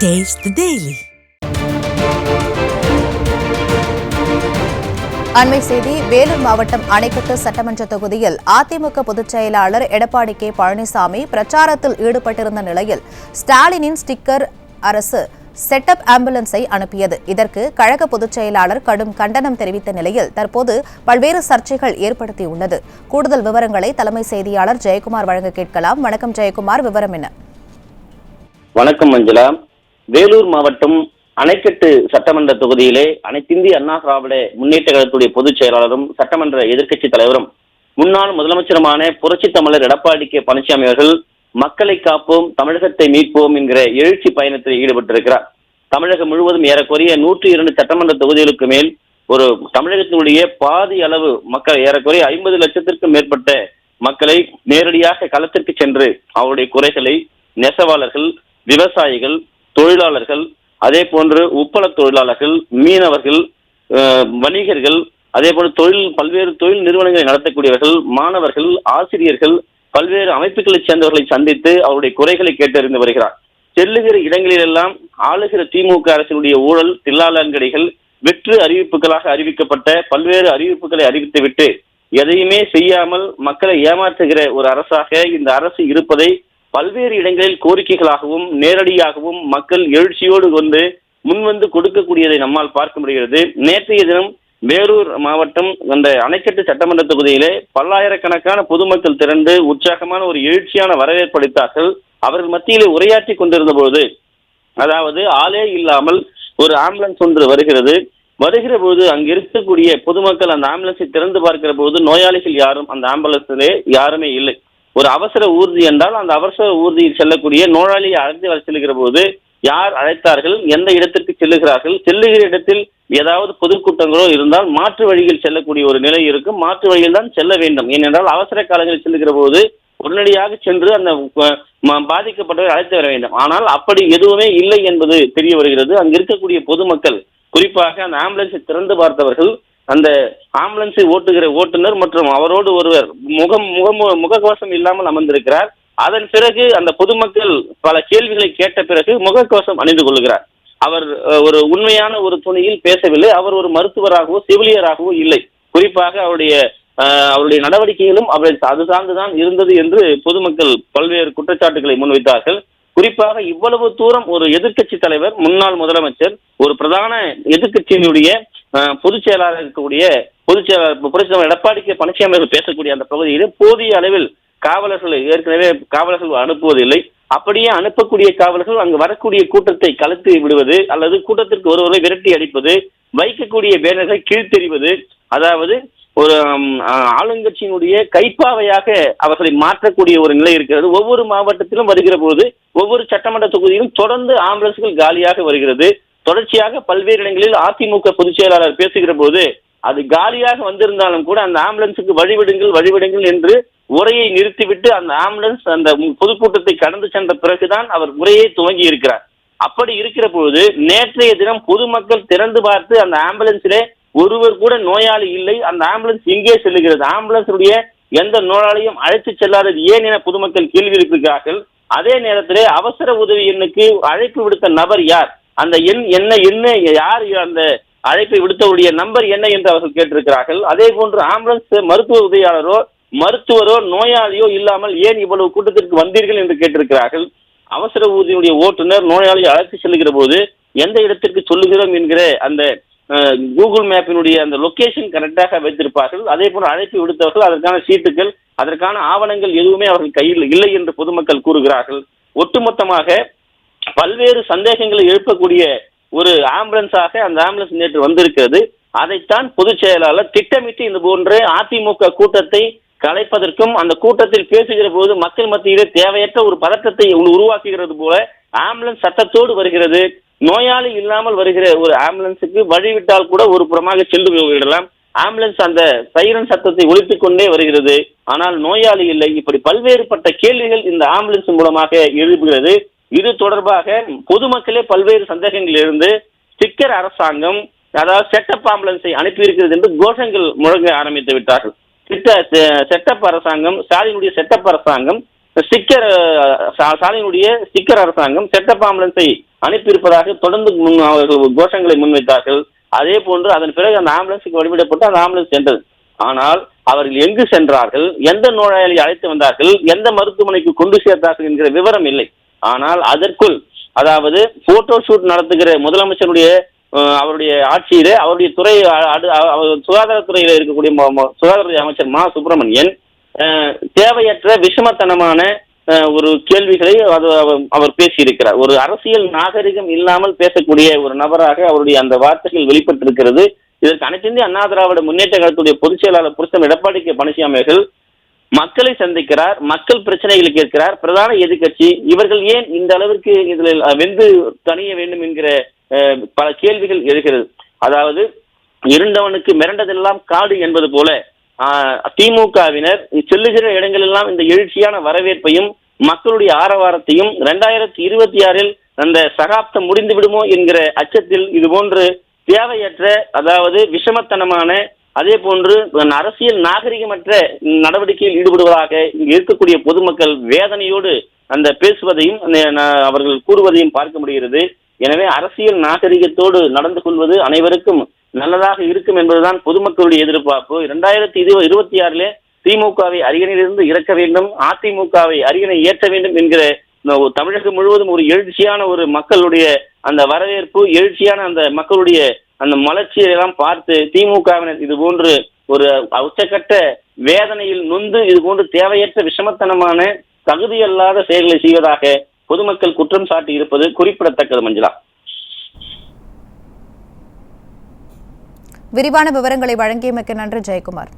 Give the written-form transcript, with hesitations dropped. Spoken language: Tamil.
Taste the Daily. அண்மை செய்தி. வேலூர் மாவட்டம் அணைக்கட்டு சட்டமன்ற தொகுதியில் அதிமுக பொதுச் செயலாளர் எடப்பாடி கே பழனிசாமி பிரச்சாரத்தில் ஈடுபட்டிருந்த நிலையில் ஸ்டாலினின் ஸ்டிக்கர் அரசு செட்டப் ஆம்புலன்ஸை அனுப்பியது. இதற்கு கழக பொதுச் செயலாளர் கடும் கண்டனம் தெரிவித்த நிலையில் தற்போது பல்வேறு சர்ச்சைகள் ஏற்படுத்தியுள்ளது. கூடுதல் விவரங்களை தலைமை செய்தியாளர் ஜெயக்குமார் வழங்க கேட்கலாம். வணக்கம் ஜெயக்குமார், விவரம் என்ன? வணக்கம் மஞ்சுளா. வேலூர் மாவட்டம் அணைக்கட்டு சட்டமன்ற தொகுதியிலே அனைத்திந்திய அண்ணா திராவிட முன்னேற்ற கழகத்துடைய பொதுச் செயலாளரும் சட்டமன்ற எதிர்க்கட்சி தலைவரும் முன்னாள் முதலமைச்சருமான புரட்சித் தமிழர் எடப்பாடி கே பழனிசாமி அவர்கள் மக்களை காப்போம், தமிழகத்தை மீட்போம் என்கிற எழுச்சி பயணத்தில் ஈடுபட்டிருக்கிறார். தமிழகம் முழுவதும் ஏறக்குறைய 102 சட்டமன்ற தொகுதிகளுக்கு மேல் ஒரு தமிழகத்தினுடைய பாதி அளவு மக்கள், ஏறக்குறைய 50 லட்சத்திற்கும் மேற்பட்ட மக்களை நேரடியாக களத்திற்கு சென்று அவருடைய குறைகளை நெசவாளர்கள், விவசாயிகள், தொழிலாளர்கள், அதே போன்று உப்பள தொழிலாளர்கள், மீனவர்கள், வணிகர்கள், அதே போன்று பல்வேறு தொழில் நிறுவனங்களை நடத்தக்கூடியவர்கள், மாணவர்கள், ஆசிரியர்கள், பல்வேறு அமைப்புகளைச் சேர்ந்தவர்களை சந்தித்து அவருடைய குறைகளை கேட்டறிந்து வருகிறார். செல்லுகிற இடங்களிலெல்லாம் ஆளுகிற திமுக அரசினுடைய ஊழல், தில்லாலங்கடிகள், வெற்று அறிவிப்புகளாக அறிவிக்கப்பட்ட பல்வேறு அறிவிப்புகளை அறிவித்துவிட்டு எதையுமே செய்யாமல் மக்களை ஏமாற்றுகிற ஒரு அரசாக இந்த அரசு இருப்பதை பல்வேறு இடங்களில் கோரிக்கைகளாகவும் நேரடியாகவும் மக்கள் எழுச்சியோடு கொண்டு முன்வந்து கொடுக்கக்கூடியதை நம்மால் பார்க்க முடிகிறது. நேற்றைய தினம் வேலூர் மாவட்டம் அந்த அணைக்கட்டு சட்டமன்ற தொகுதியிலே பல்லாயிரக்கணக்கான பொதுமக்கள் திரண்டு உற்சாகமான ஒரு எழுச்சியான வரவேற்பு அளித்தார்கள். அவர்கள் மத்தியிலே உரையாற்றி கொண்டிருந்த போது, அதாவது ஆளே இல்லாமல் ஒரு ஆம்புலன்ஸ் ஒன்று வருகிற போது அங்கு இருக்கக்கூடிய பொதுமக்கள் அந்த ஆம்புலன்ஸை திறந்து பார்க்கிற போது நோயாளிகள் யாரும் அந்த ஆம்புலன்ஸிலே யாருமே இல்லை. ஒரு அவசர ஊர்தி என்றால் அந்த அவசர ஊர்தியில் செல்லக்கூடிய நோயாளியை அழைத்து செல்லுகிற போது யார் அழைத்தார்கள், எந்த இடத்திற்கு செல்லுகிறார்கள், செல்லுகிற இடத்தில் ஏதாவது பொதுக்கூட்டங்களோ இருந்தால் மாற்று வழியில் செல்லக்கூடிய ஒரு நிலை இருக்கும். மாற்று வழியில் தான் செல்ல வேண்டும். ஏனென்றால் அவசர காலங்களில் செல்லுகிற போது உடனடியாக சென்று அந்த பாதிக்கப்பட்டவரை அழைத்து வர வேண்டும். ஆனால் அப்படி எதுவுமே இல்லை என்பது தெரிய வருகிறது. அங்கு இருக்கக்கூடிய பொதுமக்கள், குறிப்பாக அந்த ஆம்புலன்ஸை திறந்து பார்த்தவர்கள், அந்த ஆம்புலன்ஸை ஓட்டுகிற ஓட்டுநர் மற்றும் அவரோடு ஒருவர் முகக்கவசம் இல்லாமல் அமர்ந்திருக்கிறார். அதன் பிறகு அந்த பொதுமக்கள் பல கேள்விகளை கேட்ட பிறகு முகக்கவசம் அணிந்து கொள்கிறார். அவர் ஒரு உண்மையான ஒரு துணியில் பேசவில்லை. அவர் ஒரு மருத்துவராகவோ செவிலியராகவோ இல்லை. குறிப்பாக அவருடைய நடவடிக்கைகளும் அது சார்ந்துதான் இருந்தது என்று பொதுமக்கள் பல்வேறு குற்றச்சாட்டுகளை முன்வைத்தார்கள். குறிப்பாக இவ்வளவு தூரம் ஒரு எதிர்க்கட்சி தலைவர், முன்னாள் முதலமைச்சர், ஒரு பிரதான எதிர்க்கட்சியினுடைய பொதுச் செயலாளர் இருக்கக்கூடிய புரட்சித் எடப்பாடி கே பழனிசாமி அவர்கள் பேசக்கூடிய அந்த பகுதியில் போதிய அளவில் ஏற்கனவே காவலர்கள் அனுப்புவதில்லை. அப்படியே அனுப்பக்கூடிய காவலர்கள் அங்கு வரக்கூடிய கூட்டத்தை கலத்தி விடுவது அல்லது கூட்டத்திற்கு ஒருவரை விரட்டி அடிப்பது, வைக்கக்கூடிய பேனர்களை கீழ்த்தெறிவது, அதாவது ஒரு ஆளுங்கட்சியினுடைய கைப்பாவையாக அவர்களை மாற்றக்கூடிய ஒரு நிலை இருக்கிறது. ஒவ்வொரு மாவட்டத்திலும் வருகிற போது ஒவ்வொரு சட்டமன்ற தொகுதியிலும் தொடர்ந்து ஆம்புலன்ஸ்கள் காலியாக வருகிறது. தொடர்ச்சியாக பல்வேறு இடங்களில் அதிமுக பொதுச் செயலாளர் பேசுகிற போது அது காலியாக வந்திருந்தாலும் கூட அந்த ஆம்புலன்ஸுக்கு வழிவிடுங்கள் என்று உரையை நிறுத்திவிட்டு அந்த ஆம்புலன்ஸ் அந்த பொதுக்கூட்டத்தை கடந்து சென்ற பிறகுதான் அவர் உரையை துவங்கி இருக்கிறார். அப்படி இருக்கிற பொழுது நேற்றைய தினம் பொதுமக்கள் திறந்து பார்த்து அந்த ஆம்புலன்ஸிலே ஒருவர் கூட நோயாளி இல்லை. அந்த ஆம்புலன்ஸ் எங்கே செல்லுகிறது, ஆம்புலன்ஸுடைய எந்த நோயாளியும் அழைத்து செல்லாதது ஏன் என பொதுமக்கள் கேள்வி எழுப்புகிறார்கள். அதே நேரத்திலே அவசர உதவி எண்ணுக்கு அழைப்பு விடுத்த நபர் யார், அந்த எண் என்ன யார், அந்த அழைப்பை விடுத்தவுடைய நம்பர் என்ன என்று அவர்கள் கேட்டிருக்கிறார்கள். அதே போன்று ஆம்புலன்ஸ் மருத்துவ உதவியாளரோ மருத்துவரோ நோயாளியோ இல்லாமல் ஏன் இவ்வளவு கூட்டத்திற்கு வந்தீர்கள் என்று கேட்டிருக்கிறார்கள். அவசர ஊர்தியினுடைய ஓட்டுநர் நோயாளியை அழைத்து செல்லுகிற போது எந்த இடத்திற்கு சொல்லுகிறோம் என்கிற அந்த கூகுள் மேப்பினுடைய அந்த லொகேஷன் கரெக்டாக வைத்திருப்பார்கள். அதே போன்று அழைப்பு விடுத்தவர்கள் அதற்கான சீட்டுகள், அதற்கான ஆவணங்கள் எதுவுமே அவர்கள் கையில் இல்லை என்று பொதுமக்கள் கூறுகிறார்கள். ஒட்டுமொத்தமாக பல்வேறு சந்தேகங்களை எழுப்பக்கூடிய ஒரு ஆம்புலன்ஸாக அந்த ஆம்புலன்ஸ் நேற்று வந்திருக்கிறது. அதைத்தான் பொதுச் செயலாளர் திட்டமிட்டு இந்த போன்ற அதிமுக கூட்டத்தை கலைப்பதற்கும் அந்த கூட்டத்தில் பேசுகிற போது மக்கள் மத்தியிலே தேவையற்ற ஒரு பதற்றத்தை உருவாக்குகிறது போல ஆம்புலன்ஸ் சத்தத்தோடு வருகிறது. நோயாளி இல்லாமல் வருகிற ஒரு ஆம்புலன்ஸுக்கு வழிவிட்டால் கூட ஒரு புறமாக சென்று போய்விடலாம். ஆம்புலன்ஸ் அந்த சைரன் சத்தத்தை ஒலித்துக் கொண்டே வருகிறது, ஆனால் நோயாளி இல்லை. இப்படி பல்வேறுபட்ட கேள்விகள் இந்த ஆம்புலன்ஸ் மூலமாக எழுப்புகிறது. இது தொடர்பாக பொதுமக்களே பல்வேறு சந்தேகங்கள் இருந்து ஸ்டிக்கர் அரசாங்கம், அதாவது செட்டப் ஆம்புலன்ஸை அனுப்பியிருக்கிறது என்று கோஷங்கள் முழங்க ஆரம்பித்து விட்டார்கள். செட்டப் அரசாங்கம், ஸ்டாலினுடைய செட்டப் அரசாங்கம் ஸ்டிக்கர் ஸ்டாலினுடைய ஸ்டிக்கர் அரசாங்கம் செட்டப் ஆம்புலன்ஸை அனுப்பியிருப்பதாக தொடர்ந்து அவர்கள் கோஷங்களை முன்வைத்தார்கள். அதே போன்று அதன் பிறகு அந்த ஆம்புலன்ஸுக்கு வழிவிடப்பட்டு அந்த ஆம்புலன்ஸ் சென்றது. ஆனால் அவர்கள் எங்கு சென்றார்கள், எந்த நோயாளி அழைத்து வந்தார்கள், எந்த மருத்துவமனைக்கு கொண்டு சேர்த்தார்கள் என்கிற விவரம் இல்லை. ஆனால் அதற்குள், அதாவது போட்டோ ஷூட் நடத்துகிற முதலமைச்சருடைய அவருடைய ஆட்சியிலே அவருடைய துறை சுகாதாரத்துறையில இருக்கக்கூடிய சுகாதாரத்துறை அமைச்சர் மா சுப்பிரமணியன் தேவையற்ற விஷமத்தனமான ஒரு கேள்விகளை அவர் பேசியிருக்கிறார். ஒரு அரசியல் நாகரிகம் இல்லாமல் பேசக்கூடிய ஒரு நபராக அவருடைய அந்த வார்த்தைகள் வெளிப்பட்டிருக்கிறது. இதற்கு அனைத்து இந்திய அண்ணா திராவிட முன்னேற்ற கழகத்துடைய பொதுச் செயலாளர் புருஷன் எடப்பாடி கே பழனிசாமி அவர்கள் மக்களை சந்திக்கிறார், மக்கள் பிரச்சனைகளை கேட்கிறார். பிரதான எதிர்க்கட்சி இவர்கள் ஏன் இந்த அளவிற்கு இதில் வெந்து தணிய வேண்டும் என்கிற பல கேள்விகள் எழுகிறது. அதாவது இருண்டவனுக்கு மிரண்டதெல்லாம் காடு என்பது போல திமுகவினர் செல்லுகிற இடங்களெல்லாம் இந்த எழுச்சியான வரவேற்பையும் மக்களுடைய ஆரவாரத்தையும் 2026 அந்த சகாப்தம் முடிந்து விடுமோ என்கிற அச்சத்தில் இது போன்று தேவையற்ற, அதாவது விஷமத்தனமான, அதே போன்று அரசியல் நாகரிகமற்ற நடவடிக்கையில் ஈடுபடுவதாக இங்கு இருக்கக்கூடிய பொதுமக்கள் வேதனையோடு அந்த பேசுவதையும் அவர்கள் கூறுவதையும் பார்க்க முடிகிறது. எனவே அரசியல் நாகரிகத்தோடு நடந்து கொள்வது அனைவருக்கும் நல்லதாக இருக்கும் என்பதுதான் பொதுமக்களுடைய எதிர்பார்ப்பு. 2026 திமுகவை அரியணையிலிருந்து இறக்க வேண்டும், அதிமுகவை அரியணை ஏற்ற வேண்டும் என்கிற தமிழகம் முழுவதும் ஒரு எழுச்சியான ஒரு மக்களுடைய அந்த வரவேற்பு, எழுச்சியான அந்த மக்களுடைய அந்த மலர்ச்சியை எல்லாம் பார்த்து திமுகவினர் இது போன்று ஒரு உச்சக்கட்ட வேதனையில் நொந்து இது போன்று தேவையற்ற விஷமத்தனமான தகுதியல்லாத செயல்களை செய்வதாக பொதுமக்கள் குற்றம் சாட்டி இருப்பது குறிப்பிடத்தக்கது. மஞ்சுளா, விரிவான விவரங்களை வழங்கியமைக்கு நன்றி ஜெயக்குமார்.